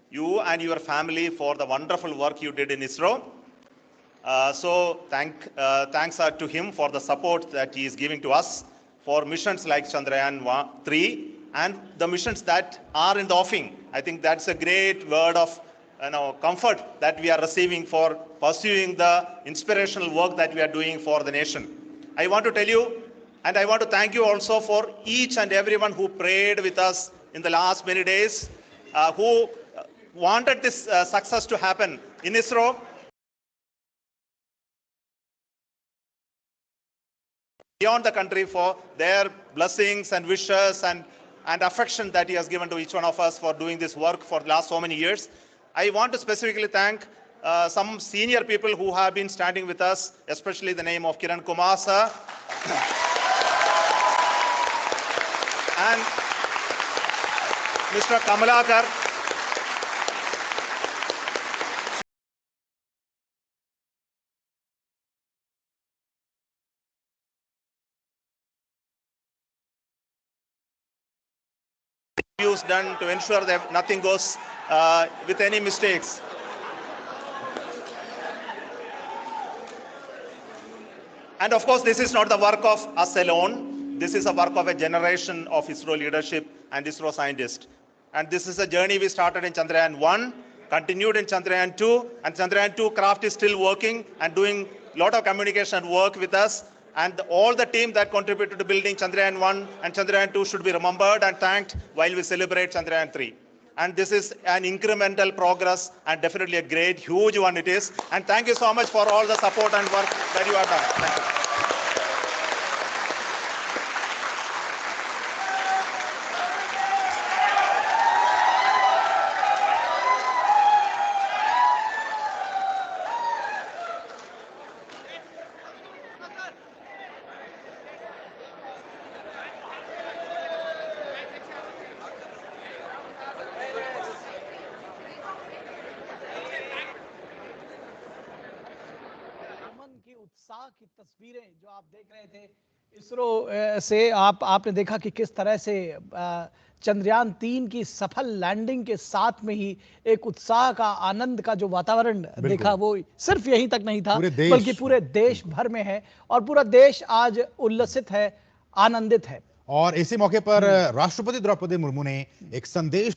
you and your family for the wonderful work you did in ISRO. So thanks are to him for the support that he is giving to us for missions like Chandrayaan 3 and the missions that are in the offing. I think that's a great word of comfort that we are receiving for pursuing the inspirational work that we are doing for the nation. I want to tell you, and I want to thank you also for each and everyone who prayed with us in the last many days, who wanted this success to happen in ISRO. Beyond the country for their blessings and wishes and affection that he has given to each one of us for doing this work for the last so many years. I want to specifically thank some senior people who have been standing with us, especially the name of Kiran Kumar sir and Mr. Kamalakar. Done to ensure that nothing goes with any mistakes. And of course, this is not the work of us alone. This is a work of a generation of ISRO leadership and ISRO scientists. And this is a journey we started in Chandrayaan 1, continued in Chandrayaan 2, and Chandrayaan 2 craft is still working and doing a lot of communication work with us. And all the team that contributed to building Chandrayaan 1 and Chandrayaan 2 should be remembered and thanked while we celebrate Chandrayaan 3. And this is an incremental progress and definitely a great, huge one it is. And thank you so much for all the support and work that you have done. Thank you. की उत्साह की तस्वीरें जो आप देख रहे थे इसरो से आपने देखा कि किस तरह से चंद्रयान 3 की सफल लैंडिंग के साथ में ही एक उत्साह का, आनंद का जो वातावरण देखा वो सिर्फ यहीं तक नहीं था बल्कि पूरे देश भर में है और पूरा देश आज उल्लसित है, आनंदित है। और इसी मौके पर राष्ट्रपति द्रौपदी मुर्मू ने एक संदेश